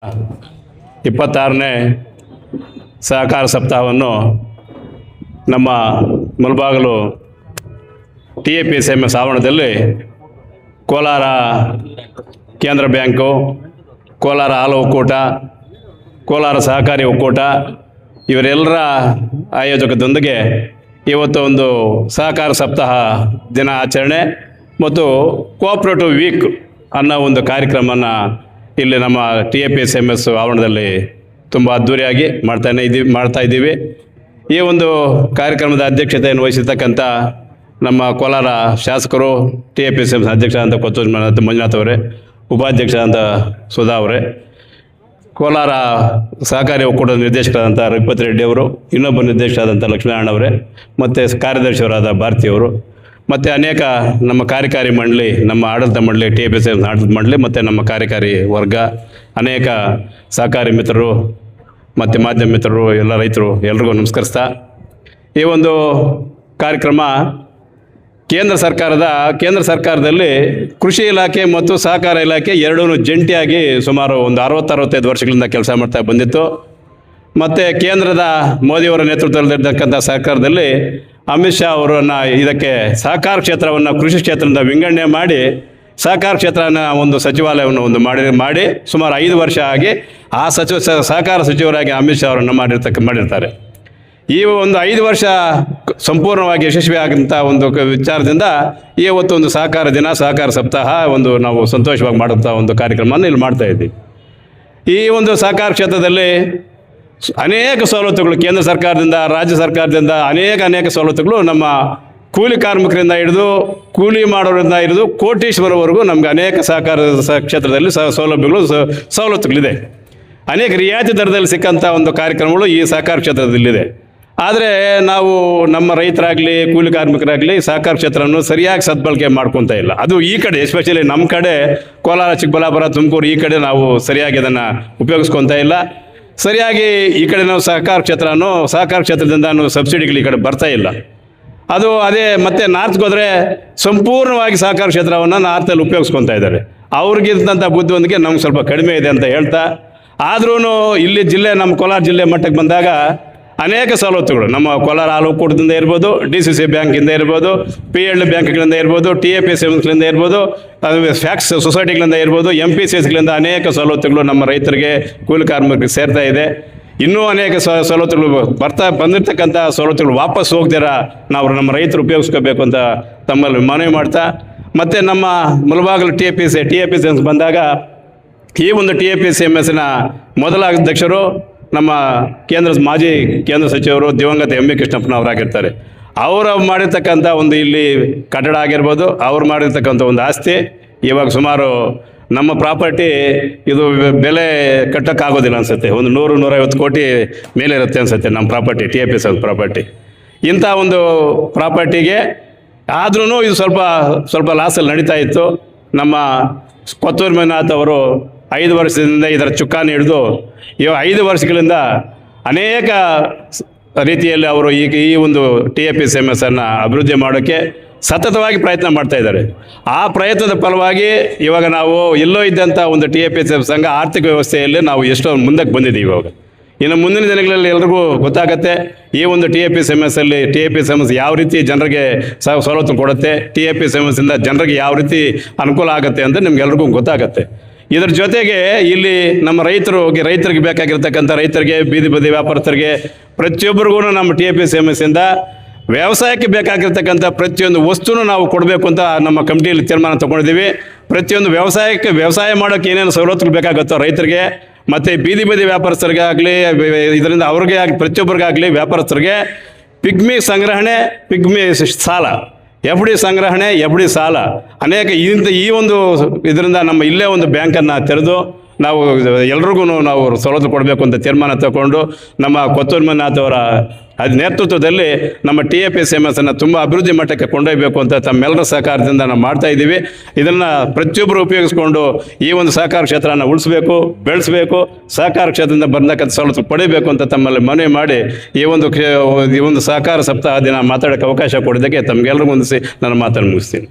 26ನೇ ಸಹಕಾರ ಸಪ್ತಾಹವನ್ನು ನಮ್ಮ ಮುಳಬಾಗಿಲು TAPSMS ಆವರಣದಲ್ಲಿ ಕೋಲಾರ ಕೇಂದ್ರ ಬ್ಯಾಂಕು, ಕೋಲಾರ ಹಾಲು ಒಕ್ಕೂಟ, ಕೋಲಾರ ಸಹಕಾರಿ ಒಕ್ಕೂಟ ಇವರೆಲ್ಲರ ಆಯೋಜಕದೊಂದಿಗೆ ಇವತ್ತು ಒಂದು ಸಹಕಾರ ಸಪ್ತಾಹ ದಿನ ಆಚರಣೆ ಮತ್ತು ಕೋಆಪರೇಟಿವ್ ವೀಕ್ ಅನ್ನೋ ಒಂದು ಕಾರ್ಯಕ್ರಮನ ಇಲ್ಲಿ ನಮ್ಮ TAPSMS ಆವರಣದಲ್ಲಿ ತುಂಬ ಅದ್ಧೂರಿಯಾಗಿ ಮಾಡ್ತಾ ಇದ್ದೀವಿ. ಈ ಒಂದು ಕಾರ್ಯಕ್ರಮದ ಅಧ್ಯಕ್ಷತೆಯನ್ನು ವಹಿಸಿರ್ತಕ್ಕಂಥ ನಮ್ಮ ಕೋಲಾರ ಶಾಸಕರು, TAPSMS ಅಧ್ಯಕ್ಷರಾದಂಥ ಕೊತ್ತೂರು ಮಂಜುನಾಥ್ ಅವರೇ, ಉಪಾಧ್ಯಕ್ಷರಾದಂಥ ಸುಧಾ ಅವರೇ, ಕೋಲಾರ ಸಹಕಾರಿ ಒಕ್ಕೂಟದ ನಿರ್ದೇಶಕರಾದಂಥ ರಘುಪತಿ ರೆಡ್ಡಿ ಅವರು, ಇನ್ನೊಬ್ಬ ನಿರ್ದೇಶಕರಾದಂಥ ಲಕ್ಷ್ಮೀನಾರಾಯಣ ಅವರೇ, ಮತ್ತು ಕಾರ್ಯದರ್ಶಿಯವರಾದ ಭಾರತೀಯವರು, ಮತ್ತು ಅನೇಕ ನಮ್ಮ ಕಾರ್ಯಕಾರಿ ಮಂಡಳಿ, ನಮ್ಮ ಆಡಳಿತ ಮಂಡಳಿ, TAPSMS ಆಡಳಿತ ಮಂಡಳಿ ಮತ್ತು ನಮ್ಮ ಕಾರ್ಯಕಾರಿ ವರ್ಗ, ಅನೇಕ ಸಹಕಾರಿ ಮಿತ್ರರು ಮತ್ತು ಮಾಧ್ಯಮ ಮಿತ್ರರು, ಎಲ್ಲ ರೈತರು ಎಲ್ರಿಗೂ ನಮಸ್ಕರಿಸ್ತಾ, ಈ ಒಂದು ಕಾರ್ಯಕ್ರಮ ಕೇಂದ್ರ ಸರ್ಕಾರದಲ್ಲಿ ಕೃಷಿ ಇಲಾಖೆ ಮತ್ತು ಸಹಕಾರ ಇಲಾಖೆ ಎರಡೂ ಜಂಟಿಯಾಗಿ ಸುಮಾರು ಒಂದು 60-65 ವರ್ಷಗಳಿಂದ ಕೆಲಸ ಮಾಡ್ತಾ ಬಂದಿತ್ತು. ಮತ್ತು ಕೇಂದ್ರದ ಮೋದಿಯವರ ನೇತೃತ್ವದಲ್ಲಿರ್ತಕ್ಕಂಥ ಸರ್ಕಾರದಲ್ಲಿ ಅಮಿತ್ ಶಾ ಅವರನ್ನು ಇದಕ್ಕೆ ಸಹಕಾರ ಕ್ಷೇತ್ರವನ್ನು ಕೃಷಿ ಕ್ಷೇತ್ರದಿಂದ ವಿಂಗಡಣೆ ಮಾಡಿ ಸಹಕಾರ ಕ್ಷೇತ್ರನ ಒಂದು ಸಚಿವಾಲಯವನ್ನು ಮಾಡಿ ಸುಮಾರು 5 ವರ್ಷ ಆಗಿ ಆ ಸಹಕಾರ ಸಚಿವರಾಗಿ ಅಮಿತ್ ಶಾ ಅವರನ್ನು ಮಾಡಿರ್ತಾರೆ. ಈ ಒಂದು 5 ವರ್ಷ ಸಂಪೂರ್ಣವಾಗಿ ಯಶಸ್ವಿ ಆಗಂಥ ಒಂದು ವಿಚಾರದಿಂದ ಇವತ್ತು ಒಂದು ಸಹಕಾರ ದಿನ, ಸಹಕಾರ ಸಪ್ತಾಹ ಒಂದು ನಾವು ಸಂತೋಷವಾಗಿ ಮಾಡುವಂಥ ಒಂದು ಕಾರ್ಯಕ್ರಮವನ್ನು ಇಲ್ಲಿ ಮಾಡ್ತಾ ಇದ್ದೀವಿ. ಈ ಒಂದು ಸಹಕಾರ ಕ್ಷೇತ್ರದಲ್ಲಿ ಅನೇಕ ಸವಲತ್ತುಗಳು ಕೇಂದ್ರ ಸರ್ಕಾರದಿಂದ, ರಾಜ್ಯ ಸರ್ಕಾರದಿಂದ ಅನೇಕ ಸವಲತ್ತುಗಳು ನಮ್ಮ ಕೂಲಿ ಕಾರ್ಮಿಕರಿಂದ ಹಿಡಿದು ಕೂಲಿ ಮಾಡೋರಿಂದ ಹಿಡಿದು ಕೋಟೀಶ್ವರವರೆಗೂ ನಮಗೆ ಅನೇಕ ಸಹಕಾರ ಕ್ಷೇತ್ರದಲ್ಲಿ ಸವಲತ್ತುಗಳಿದೆ. ಅನೇಕ ರಿಯಾಯಿತಿ ದರದಲ್ಲಿ ಸಿಕ್ಕಂಥ ಒಂದು ಕಾರ್ಯಕ್ರಮಗಳು ಈ ಸಹಕಾರ ಕ್ಷೇತ್ರದಲ್ಲಿದೆ. ಆದರೆ ನಾವು ನಮ್ಮ ರೈತರಾಗಲಿ, ಕೂಲಿ ಕಾರ್ಮಿಕರಾಗಲಿ ಸಹಕಾರ ಕ್ಷೇತ್ರವನ್ನು ಸರಿಯಾಗಿ ಸದ್ಬಳಕೆ ಮಾಡ್ಕೊತಾ ಇಲ್ಲ. ಅದು ಈ ಕಡೆ ಎಸ್ಪೆಷಲಿ ನಮ್ಮ ಕಡೆ ಕೋಲಾರ, ಚಿಕ್ಕಬಳ್ಳಾಪುರ, ತುಮಕೂರು ಈ ಕಡೆ ನಾವು ಸರಿಯಾಗಿ ಅದನ್ನು ಉಪಯೋಗಿಸ್ಕೊತಾ ಇಲ್ಲ. ಸರಿಯಾಗಿ ಈ ಕಡೆ ನಾವು ಸಹಕಾರ ಕ್ಷೇತ್ರದಿಂದ ಸಬ್ಸಿಡಿಗಳು ಈ ಕಡೆ ಬರ್ತಾ ಇಲ್ಲ. ಅದೇ ಮತ್ತೆ ನಾರ್ತ್ಗೆ ಹೋದರೆ ಸಂಪೂರ್ಣವಾಗಿ ಸಹಕಾರ ಕ್ಷೇತ್ರವನ್ನು ನಾರ್ತಲ್ಲಿ ಉಪಯೋಗಿಸ್ಕೊತಾ ಇದ್ದಾರೆ. ಅವ್ರಿಗಿದ್ದಂಥ ಬುದ್ಧಿವಂತಿಕೆ ನಮ್ಗೆ ಸ್ವಲ್ಪ ಕಡಿಮೆ ಇದೆ ಅಂತ ಹೇಳ್ತಾ, ಆದ್ರೂ ಇಲ್ಲಿ ನಮ್ಮ ಕೋಲಾರ ಜಿಲ್ಲೆ ಮಟ್ಟಕ್ಕೆ ಬಂದಾಗ ಅನೇಕ ಸವಲತ್ತುಗಳು ನಮ್ಮ ಕೋಲಾರ ಹಾಲು ಒಕ್ಕೂಟದಿಂದ ಇರ್ಬೋದು, DCC ಬ್ಯಾಂಕಿಂದ ಇರ್ಬೋದು, PL ಬ್ಯಾಂಕ್ಗಳಿಂದ ಇರ್ಬೋದು, TAPSMSಗಳಿಂದ ಇರ್ಬೋದು, ಫ್ಯಾಕ್ಸ್ ಸೊಸೈಟಿಗಳಿಂದ ಇರ್ಬೋದು, MPCSಗಳಿಂದ ಅನೇಕ ಸವಲತ್ತುಗಳು ನಮ್ಮ ರೈತರಿಗೆ, ಕೂಲಿ ಕಾರ್ಮಿಕರಿಗೆ ಸೇರ್ತಾ ಇದೆ. ಇನ್ನೂ ಅನೇಕ ಸವಲತ್ತುಗಳು ಬಂದಿರತಕ್ಕಂಥ ಸವಲತ್ತುಗಳು ವಾಪಸ್ ಹೋಗ್ದಿರ ನಾವು ನಮ್ಮ ರೈತರು ಉಪಯೋಗಿಸ್ಕೋಬೇಕು ಅಂತ ತಮ್ಮಲ್ಲಿ ಮನವಿ ಮಾಡ್ತಾ, ಮತ್ತು ನಮ್ಮ ಮುಳಬಾಗಿಲು TAPSMS ಬಂದಾಗ ಈ ಒಂದು TAPSMSನ ಮೊದಲ ಅಧ್ಯಕ್ಷರು ನಮ್ಮ ಮಾಜಿ ಕೇಂದ್ರ ಸಚಿವರು ದಿವಂಗತ MB ಕೃಷ್ಣಪ್ಪನವರಾಗಿರ್ತಾರೆ. ಅವರು ಮಾಡಿರ್ತಕ್ಕಂಥ ಒಂದು ಇಲ್ಲಿ ಕಟ್ಟಡ ಆಗಿರ್ಬೋದು, ಅವ್ರು ಮಾಡಿರ್ತಕ್ಕಂಥ ಒಂದು ಆಸ್ತಿ ಇವಾಗ ಸುಮಾರು ನಮ್ಮ ಪ್ರಾಪರ್ಟಿ ಇದು ಬೆಲೆ ಕಟ್ಟೋಕ್ಕಾಗೋದಿಲ್ಲ ಅನಿಸುತ್ತೆ. ಒಂದು 100-150 ಕೋಟಿ ಮೇಲೆ ಇರುತ್ತೆ ಅನಿಸುತ್ತೆ ನಮ್ಮ ಪ್ರಾಪರ್ಟಿ, TAPSMS ಪ್ರಾಪರ್ಟಿ. ಇಂಥ ಒಂದು ಪ್ರಾಪರ್ಟಿಗೆ ಆದ್ರೂ ಇದು ಸ್ವಲ್ಪ ಲಾಸಲ್ಲಿ ನಡೀತಾ ಇತ್ತು. ನಮ್ಮ ಕೊತ್ತೂರು ಮಂಜುನಾಥ್ ಅವರು 5 ವರ್ಷದಿಂದ ಇದರ ಚುಕ್ಕಾಣಿ ಹಿಡಿದು 5 ವರ್ಷಗಳಿಂದ ಅನೇಕ ರೀತಿಯಲ್ಲಿ ಅವರು ಈ ಒಂದು TAPSMSನ್ನು ಅಭಿವೃದ್ಧಿ ಮಾಡೋಕ್ಕೆ ಸತತವಾಗಿ ಪ್ರಯತ್ನ ಮಾಡ್ತಾ ಇದ್ದಾರೆ. ಆ ಪ್ರಯತ್ನದ ಫಲವಾಗಿ ಇವಾಗ ನಾವು ಎಲ್ಲೋ ಇದ್ದಂಥ ಒಂದು TAPSMS ಸಂಘ ಆರ್ಥಿಕ ವ್ಯವಸ್ಥೆಯಲ್ಲಿ ನಾವು ಎಷ್ಟೋ ಮುಂದಕ್ಕೆ ಬಂದಿದ್ದೀವಿ. ಇವಾಗ ಇನ್ನು ಮುಂದಿನ ದಿನಗಳಲ್ಲಿ ಎಲ್ರಿಗೂ ಗೊತ್ತಾಗುತ್ತೆ ಈ ಒಂದು TAPSMS ಯಾವ ರೀತಿ ಜನರಿಗೆ ಸವಲತ್ತು ಕೊಡುತ್ತೆ, TAPSMSಯಿಂದ ಜನರಿಗೆ ಯಾವ ರೀತಿ ಅನುಕೂಲ ಆಗುತ್ತೆ ಅಂತ ನಿಮ್ಗೆಲ್ರಿಗೂ ಗೊತ್ತಾಗುತ್ತೆ. ಇದರ ಜೊತೆಗೆ ಇಲ್ಲಿ ನಮ್ಮ ರೈತರಿಗೆ ಬೇಕಾಗಿರ್ತಕ್ಕಂಥ ರೈತರಿಗೆ, ಬೀದಿ ಬದಿ ವ್ಯಾಪಾರಸ್ಥರಿಗೆ ಪ್ರತಿಯೊಬ್ಬರಿಗೂ ನಮ್ಮ TAPSMSಯಿಂದ ವ್ಯವಸಾಯಕ್ಕೆ ಬೇಕಾಗಿರ್ತಕ್ಕಂಥ ಪ್ರತಿಯೊಂದು ವಸ್ತುನೂ ನಾವು ಕೊಡಬೇಕು ಅಂತ ನಮ್ಮ ಕಮಿಟಿಯಲ್ಲಿ ತೀರ್ಮಾನ ತೊಗೊಂಡಿದ್ದೀವಿ. ಪ್ರತಿಯೊಂದು ವ್ಯವಸಾಯ ಮಾಡೋಕ್ಕೆ ಏನೇನು ಸವಲತ್ತುಗಳು ಬೇಕಾಗುತ್ತೋ ರೈತರಿಗೆ ಮತ್ತು ಬೀದಿ ಬದಿ ವ್ಯಾಪಾರಸ್ಥರಿಗೆ ಆಗಲಿ, ಇದರಿಂದ ಅವ್ರಿಗೆ ಪ್ರತಿಯೊಬ್ಬರಿಗಾಗಲಿ ವ್ಯಾಪಾರಸ್ಥರಿಗೆ ಪಿಗ್ಮಿ ಸಂಗ್ರಹಣೆ, ಪಿಗ್ಮಿ ಸಾಲ, FD ಸಂಗ್ರಹಣೆ, FD ಸಾಲ ಅನೇಕ ಈ ಒಂದು ಇದರಿಂದ ನಮ್ಮ ಇಲ್ಲೇ ಒಂದು ಬ್ಯಾಂಕನ್ನು ತೆರೆದು ನಾವು ಎಲ್ರಿಗೂ ನಾವು ಸವಲತ್ತು ಕೊಡಬೇಕು ಅಂತ ತೀರ್ಮಾನ ತಗೊಂಡು ನಮ್ಮ ಕೊತ್ತೂರು ಮಂಜುನಾಥ್ ಅವರ ನೇತೃತ್ವದಲ್ಲಿ ನಮ್ಮ TAPSMSನ್ನು ತುಂಬ ಅಭಿವೃದ್ಧಿ ಮಟ್ಟಕ್ಕೆ ಕೊಂಡೊಯ್ಯಬೇಕು ಅಂತ ತಮ್ಮೆಲ್ಲರ ಸಹಕಾರದಿಂದ ನಾವು ಮಾಡ್ತಾ ಇದ್ದೀವಿ. ಇದನ್ನು ಪ್ರತಿಯೊಬ್ಬರು ಉಪಯೋಗಿಸ್ಕೊಂಡು ಈ ಒಂದು ಸಹಕಾರ ಕ್ಷೇತ್ರನ ಉಳಿಸ್ಬೇಕು, ಬೆಳೆಸಬೇಕು, ಸಹಕಾರ ಕ್ಷೇತ್ರದಿಂದ ಬಂದಕ್ಕಂಥ ಸವಲತ್ತು ಪಡಿಬೇಕು ಅಂತ ತಮ್ಮಲ್ಲಿ ಮನವಿ ಮಾಡಿ ಈ ಒಂದು ಸಹಕಾರ ಸಪ್ತಾಹ ದಿನ ಮಾತಾಡೋಕ್ಕೆ ಅವಕಾಶ ಕೊಡೋದಕ್ಕೆ ತಮಗೆಲ್ಲರಿಗೂ ಹೊಂದಿಸಿ ನನ್ನ ಮಾತನ್ನು ಮುಗಿಸ್ತೀನಿ.